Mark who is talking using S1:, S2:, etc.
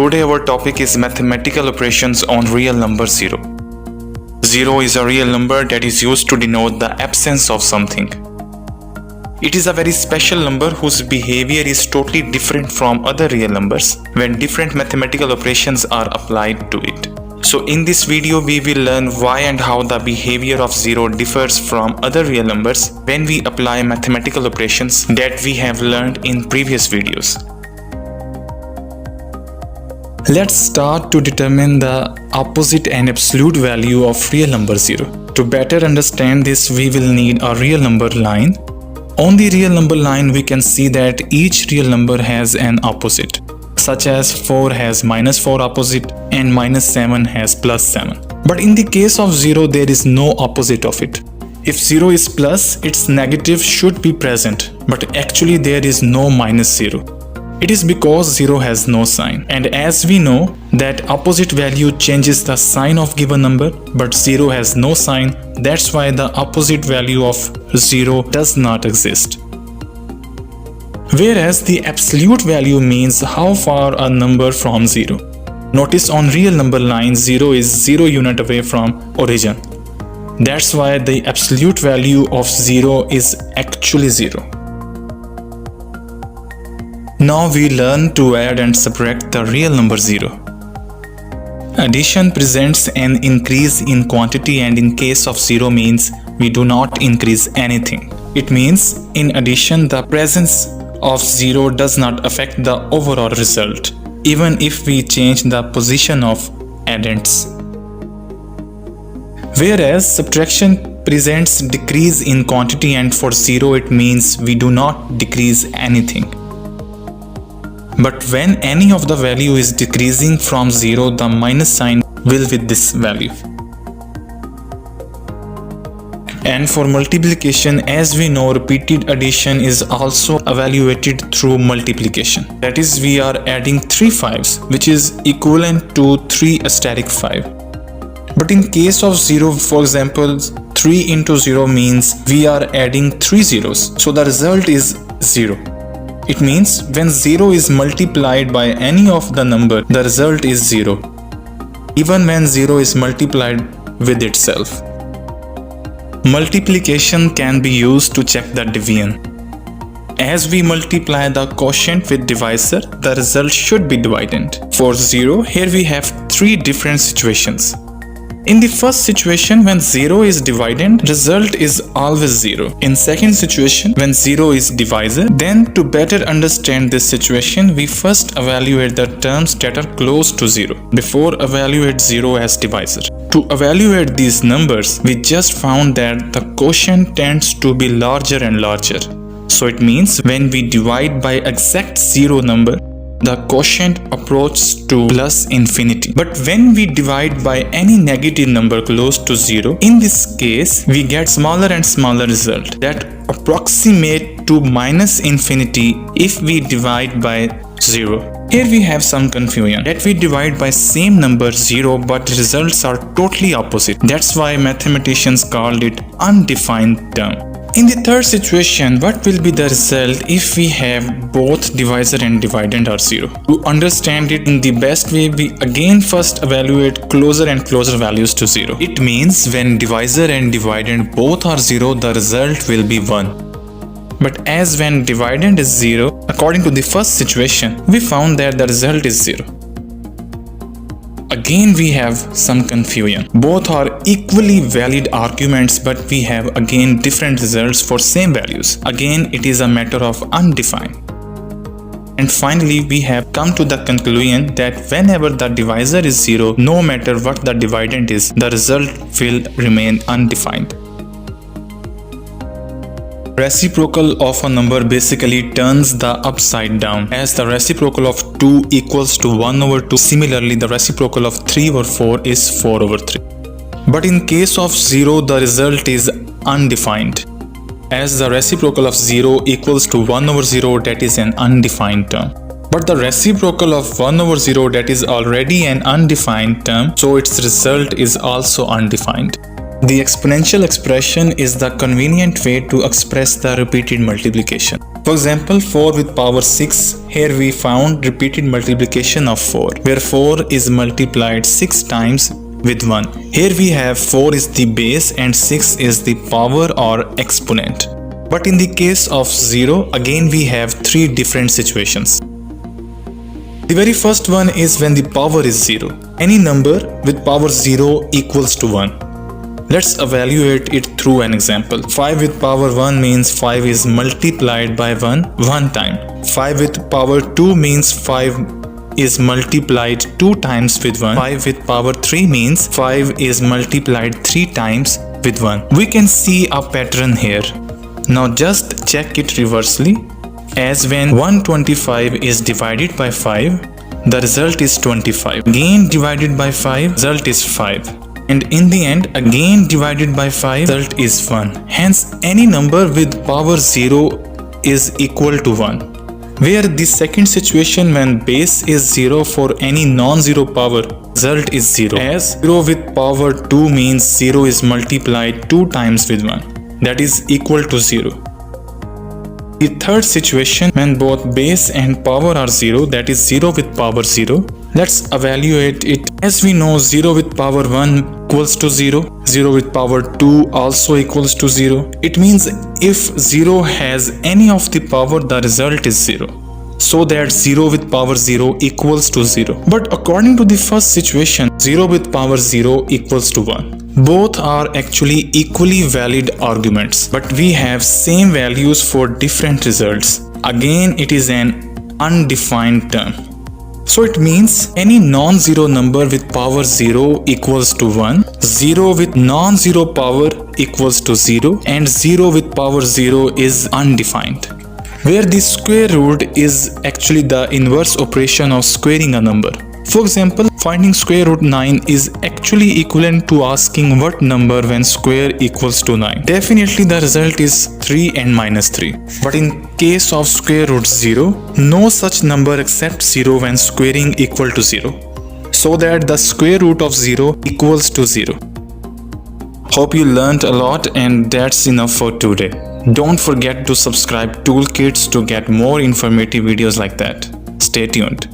S1: Today our topic is mathematical operations on real number 0. 0 is a real number that is used to denote the absence of something. It is a very special number whose behavior is totally different from other real numbers when different mathematical operations are applied to it. So in this video we will learn why and how the behavior of 0 differs from other real numbers when we apply mathematical operations that we have learned in previous videos. Let's start to determine the opposite and absolute value of real number 0. To better understand this, we will need a real number line. On the real number line, we can see that each real number has an opposite, such as 4 has -4 opposite and -7 has +7. But in the case of 0, there is no opposite of it. If 0 is plus, its negative should be present, but actually there is no -0. It is because 0 has no sign, and as we know that opposite value changes the sign of given number, but 0 has no sign, that's why the opposite value of 0 does not exist. Whereas the absolute value means how far a number from 0. Notice on real number line 0 is 0 unit away from origin. That's why the absolute value of 0 is actually 0. Now we learn to add and subtract the real number 0. Addition presents an increase in quantity, and in case of 0 means we do not increase anything. It means in addition the presence of 0 does not affect the overall result, even if we change the position of addends. Whereas subtraction presents decrease in quantity, and for 0 it means we do not decrease anything. But when any of the value is decreasing from 0, the minus sign will with this value. And for multiplication, as we know, repeated addition is also evaluated through multiplication. That is, we are adding 3 5s, which is equivalent to 3 asterisk 5. But in case of 0, for example, 3 into 0 means we are adding 3 zeros, so the result is 0. It means when 0 is multiplied by any of the number, the result is 0, even when 0 is multiplied with itself. Multiplication can be used to check the division. As we multiply the quotient with divisor, the result should be dividend. For 0, here we have 3 different situations. In the first situation, when 0 is dividend, result is always 0. In second situation, when 0 is divisor, then to better understand this situation, we first evaluate the terms that are close to 0 before evaluate 0 as divisor. To evaluate these numbers, we just found that the quotient tends to be larger and larger. So it means when we divide by exact 0 number, the quotient approaches to plus infinity. But when we divide by any negative number close to 0, in this case we get smaller and smaller result that approximate to minus infinity if we divide by 0. Here we have some confusion that we divide by same number 0, but results are totally opposite. That's why mathematicians called it undefined term. In the third situation, what will be the result if we have both divisor and dividend are 0? To understand it in the best way, we again first evaluate closer and closer values to 0. It means when divisor and dividend both are 0, the result will be 1. But as when dividend is 0, according to the first situation, we found that the result is 0. Again we have some confusion. Both are equally valid arguments, but we have again different results for same values. Again it is a matter of undefined. And finally we have come to the conclusion that whenever the divisor is 0, no matter what the dividend is, the result will remain undefined. Reciprocal of a number basically turns the upside down, as the reciprocal of 2 equals to 1 over 2. Similarly, the reciprocal of 3 over 4 is 4 over 3. But in case of 0, the result is undefined, as the reciprocal of 0 equals to 1 over 0, that is an undefined term. But the reciprocal of 1 over 0, that is already an undefined term, so its result is also undefined. The exponential expression is the convenient way to express the repeated multiplication. For example, 4 with power 6, here we found repeated multiplication of 4, where 4 is multiplied 6 times with 1. Here we have 4 is the base and 6 is the power or exponent. But in the case of 0, again we have 3 different situations. The very first one is when the power is 0. Any number with power 0 equals to 1. Let's evaluate it through an example. 5 with power 1 means 5 is multiplied by 1 time. 5 with power 2 means 5 is multiplied 2 times with 1. 5 with power 3 means 5 is multiplied 3 times with 1. We can see a pattern here. Now just check it reversely. As when 125 is divided by 5, the result is 25. Again divided by 5, result is 5. And in the end, again divided by 5, result is 1. Hence, any number with power 0 is equal to 1. Where the second situation when base is 0 for any non-zero power, result is 0. As 0 with power 2 means 0 is multiplied 2 times with 1. That is equal to 0. The third situation when both base and power are 0, that is 0 with power 0. Let's evaluate it. As we know, 0 with power 1 equals to 0. 0 with power 2 also equals to 0. It means if 0 has any of the power, the result is 0. So that 0 with power 0 equals to 0. But according to the first situation, 0 with power 0 equals to 1. Both are actually equally valid arguments, but we have same values for different results. Again, it is an undefined term. So it means any non-zero number with power 0 equals to 1, 0 with non-zero power equals to 0, and 0 with power 0 is undefined. Where the square root is actually the inverse operation of squaring a number. For example, finding square root 9 is actually equivalent to asking what number when square equals to 9. Definitely the result is 3 and minus 3. But in case of square root 0, no such number except 0 when squaring equal to 0. So that the square root of 0 equals to 0. Hope you learned a lot, and that's enough for today. Don't forget to subscribe Toolkits to get more informative videos like that. Stay tuned.